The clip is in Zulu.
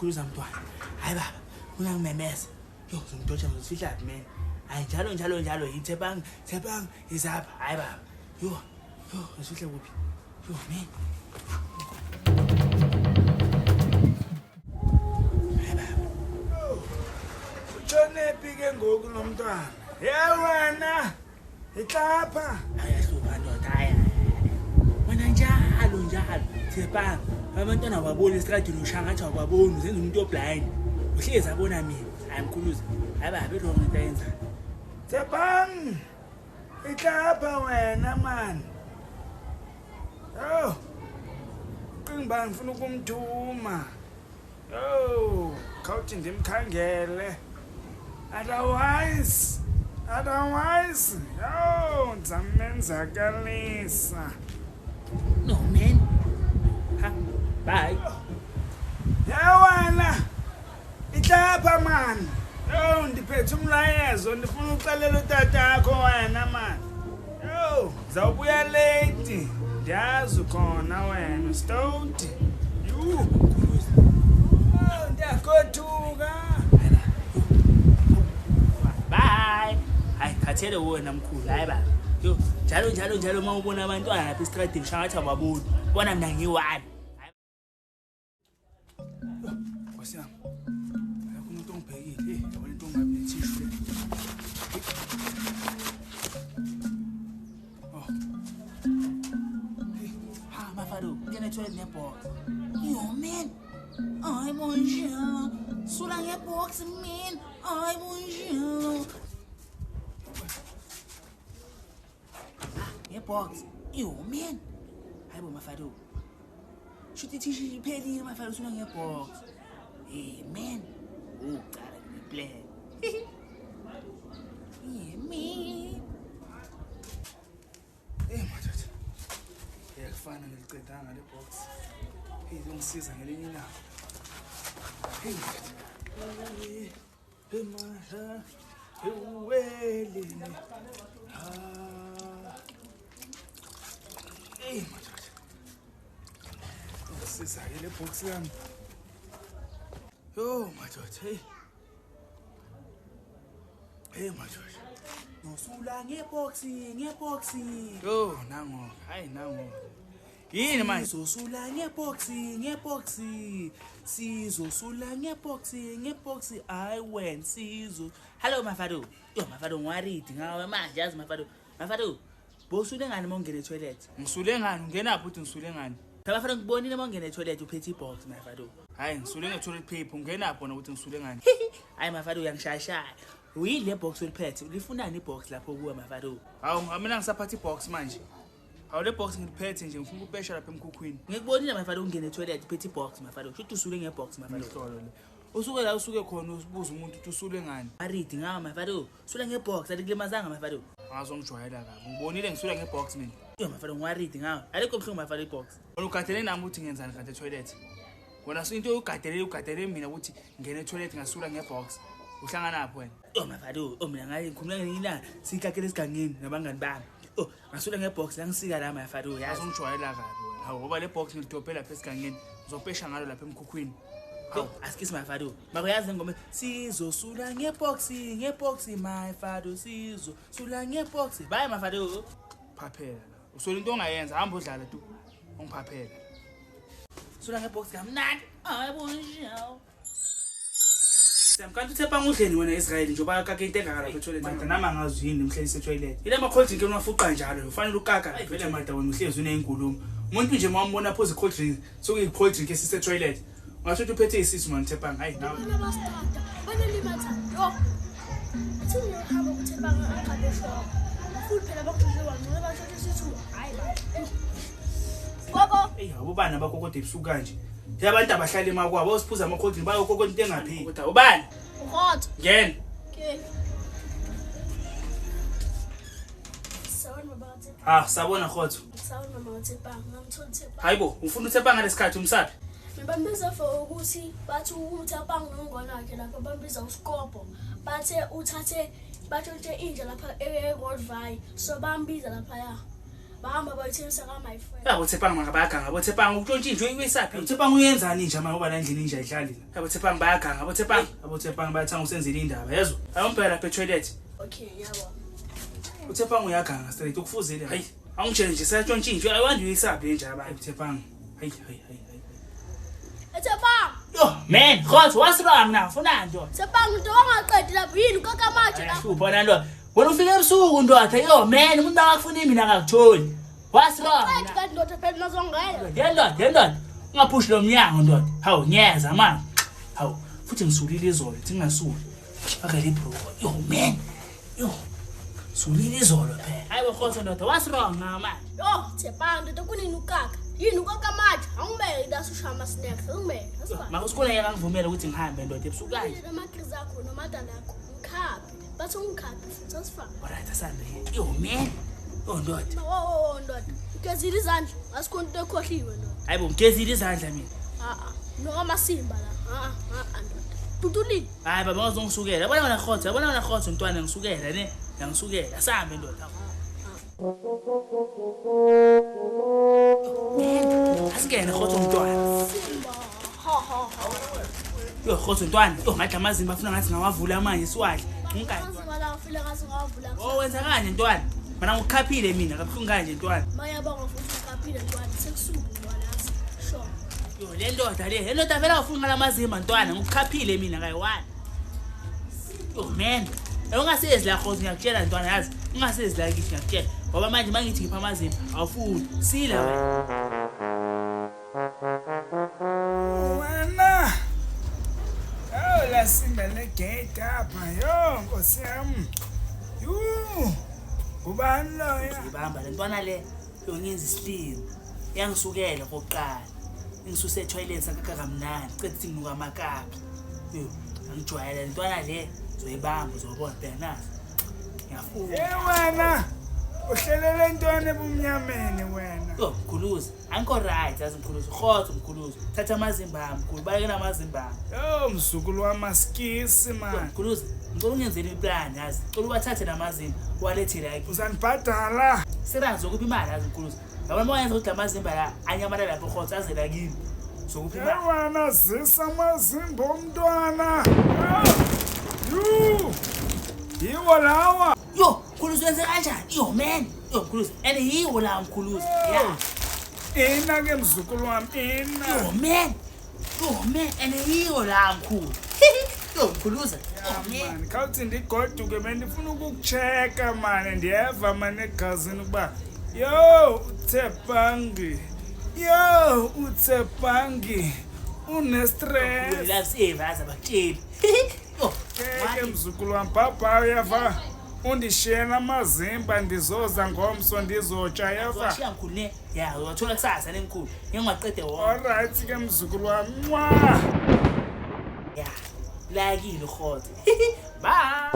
uyakhuluza mntwana. Hayi baba, ungangimemeza. Yo, ngidosha ngizifihla phi mina? Hayi njalo yithebang izapha. Hayi baba. Yo, ngizifihla kuphi? Yo, mina. Hayi baba. Utshonephi ke ngoku nomntwana? Wena. Ihlapha. Ayahluka ndoda haya. Wena njalo. Thebang. Abantwana babona estradini ushangathi awababoni uzenza umuntu oblind. Uhlezi abona mina. Ayimkhuluza. Hayi baba lo ngento ayenza. Thebang. Ihlapha wena man. Oh. Qingba ngifuna ukumthuma. Oh, khawuthi ndimkhangele. Otherwise, yo, ndizamenzakalisa. No man. Ha, bye. Wena. Ihlapha man. Yo, ndiphethe umlayezo ndifuna uxelela utatakho wena man. Yo, zawubuya late. Ndiyazi khona wena, Stoti. Yo, ndiyakothuka. Bye. Hayi, khathele wena mkhulu. Hayi baba. Yo, njalo uma ubona abantwana lapha estradini shangathi ababoni. Bona mina ngiyi-1. Nkosi yami. Akho umuntu ongibhekile. Yabona into ongabi nethishu le. Oh. Ha, mafado, ngene toilet nebox. Yo man. Ay bonjour. Sula ngebox man. Ay bonjour. Box. Yo man. Hayibo mafado. Shuthi thishi iphelile mafado usuna ngebox. Hey man. Uqala ngeplan. Yeah man. Madoda. Yakufana ngilicedanga le box. Hey ngisiza ngelinye ilanga. Hey madoda. Hey masha. Uwele. Hey madoda. Ngisiza le box yami. Yo madoda, hey madoda. Nosula ngeboxi. Yo nango, hayi nango. Yini manje? Sosula ngeboxi. Sizosula ngeboxi. I went sizo. Hello mafado. Yo mafado ngwaridi ngawe manje yazi mafado. Mafado. Bosule ngani mongene toilet? Ngisule ngani? Ungena phi uthi ngisule ngani? Mafado ngibonile mongene toilet uphethe ibox mafado. Hayi ngisule nge-toilet paper. Ungena phi ukuthi ngisule ngani? Hayi mafado uyangishayashaya. Uyile box uliphethe. Ulifunani ibox lapho kuwe mafado? Hawu mina ngisaphatha ibox manje. Hawu le box ngiliphethe nje ngifuna ukupesha lapha emkhukhwini. Ngikubonile mafado ungene toilet uphethe ibox mafado. Shuthi usule ngebox mafado. Ihlolo le. Usuke la usuke khona usibuza umuntu ukuthi usule ngani? Aridi ngawe mafado. Usule ngebox akulimazanga mafado. Ngazongijwayela kabi. Ngibonile ngisula ngebox mina. Yo mafado ngwaridi ngawe. Alikho buhlungu mafado ibox. Wena ugadele nami ukuthi ngenzani kanti toilet. Wona into ugadele mina ukuthi ngene toilet ngasula ngebox. Uhlangana lapho wena. Yo mafado, mina ngayi ngikhuluma ngenyina sikakele esigangeni nabangani bami. Oh, ngasula ngebox la ngisika la mafado yazi ungijwayela kabi wena. Hawu ngoba le box ngilidobhela lapha esigangeni. Ngizopesha ngalo lapha emkhukhwini. Hawu asikisi mafado. Bakuyazi ngome sizosula ngeboxi mafado sizosula ngebox. Bye mafado. Phaphela. Usola into ongayenza hamba udlala tu. Ungiphaphela. Sula ngebox kamnandi. Hayi bonjour. Samkanti uthepha ngudleni wena Israel njoba kake into engaka lapha etoilet. Manje nama ngazwini umhlelise etoilet. Ile ma cold drink unafuqa njalo ufanele ukaka vele mada wena uhlezi uneyinkulumo. Umuntu nje mawumbona phoze cold drink so i cold drink esise toilet. Ngasho uphethe isisu man thepha hayi nawe. Bana limatha. Yo. Athi hamba ukuthepha ngaqale shop. Futhi phela bakudliwa ngene basho sithu. Hayi ba. Gogo. Hey abobana bakokode ebusuku kanje. Yabantu abahlala emakwabo osiphuza ama cold drink bayokoko into engaphi. Kodwa ubani? Hot. Ngene. Okay. Sawona baba uthepha. Ah sabona khotho. Sawona mama uthepha. Ngamthola uthepha. Hayibo ufuna uthepha ngalesikhathi umsaphi? Bambiza for ukuthi bathi uthepha ngongona yakhe lapha bambiza uSkopo. Bathe uthathe bathonthe inja lapha eWorld Vai. So bambiza lapha ya. bahamba bayithengisa ka-my friend. Yabo Thepang bayaganga, abo Thepang ukuntshintshwe iwesaphi. Thepang uyenzani nje manje ngoba la endlini inja idlali la. Yabo Thepang bayaganga, abo Thepang bayathanga usenzile indaba, yezwa? Ayombheka lapha e-toilet. Okay, yabo. Uthepang uyaganga straight ukufuzile. Hayi, angitshele nje sayantshintshwe, ayiwandi uyisaphi le njaba. Hayi Thepang. Hayi. Thepang. Yo, man, Khotso, what's wrong now? Ufuna nto? Thepang into wangaqedi lapho yini kokamatshe lapho. Ubona nto. Wena ufike ebusuku ndoda. Yo, man, umuntu akafuni mina akakutholi. What's wrong? Kanti ndoda phela nazongela. Ndoda. Ungaphushi lo mnyango ndoda. Hawu, nyeza manje. Hawu, futhi ngisulile izolo, thi ngingasuli. Akale bro. Yo, man. Yo. Sulile izolo phela. Hayi Khotso ndoda, what's wrong now man? Yo, Thepang ndoda kunini ukaka? Yini kokamatshe? Angibeke la sushama snacks, angibeke. Asibani. Makusikole yena ngivumela ukuthi ngihambe ndoda ebusuku kanje. Amakriz akho nomadala akho ngikhaphi. Bathi ungikhaphi futhi asifana. Alright, asande. Yo, man. Oh ndoda. Ndoda. Ugezile izandla, asikhona into ekhohliwe ndoda. Hayibo ngigezile izandla mina. Nokamasimba la. Ndoda. Tutulini. Hayi baba ngizongisukela. Yabona wena Khotso ntwana ngisukela ne. Ngisukela. Asambe ndoda. Asingene Khotso ntwana. Ha. Yo Khotso ntwana. Yo ngathi amazimba afuna ngathi ngawavula manje siwadle. Ngingani. Ngizibala ufile ngathi ngawavula. Oh wenza kanje ntwana. Mina ngikhaphile mina kabuhlungu kanje ntwana. Bayabonga futhi ukaphile ntwana sekusuku ntwana yazi. Sure. Yo le ndoda vela ufuna ngalamazimba ntwana ngikhaphile mina kayi1. Yo man. Ungasezi la Khotso ngiyakutshela ntwana yazi. Ungasezi la kithi ngiyakutshela. Ngoba manje mangithi ngipha amazimba awufuni. Sila wena. Oh la simba le gate apha yo Nkosi yami. Yo. Ubani loya? Ngibamba le ntwana le yongenza isilimu. Yangisukela kokuqala. Ngisuse e-toilet sakaka kamnandi, cede singinuka amakaka. Yo, angijwayele le ntwana le zoyibamba uzobona phela nazi. Ngiyafuna. Wena. Uhlelele intwana ebumnyameni wena. Yo, mkhuluzi, angikho right yazi mkhuluzi. Khotso mkhuluzi. Thatha amazimba ami, mkhulu. Balekela amazimba ami. Yo mzukulu wamaskisi man. Mkhuluzi, ngicela ungenzele iplan yazi. Ngicela ubathathe namazimba, walethele yakhe. Uzanibhadala. Sebenza zokuphi imali yazi mkhuluzi. Yabona moyenza ukuthi amazimba la anyamala lapho Khotso azela kimi. Zokuphi imali. Wena zisa amazimba omntwana. Yo. Yiwo lawa. Yo, mkhuluzi wenze kanjani? Yo man. Yo mkhuluzi, and yiwo la mkhuluzi. Yeah. Ina ke mzukulu wami ina. Yo man, and yiwo la mkhulu. Yo mkhuluzi. Man, khawuthi ndigoduke bendifuna ukukuchecka man, ndiyeva man egazini ukuba yo uThepangi une-stress. Loves Eva azabakutshela. Yo, Ke mzukulu wami baba uyeva undishiyela amazimba ndizoza ngomso ndizotsha yeva. washiya mkhulu ne. Ya, uyathola kusasa ne mkhulu. Ngingaqede wona. Alright ke mzukulu wami. Mwa. Ya. Lakile Khotso. Bye.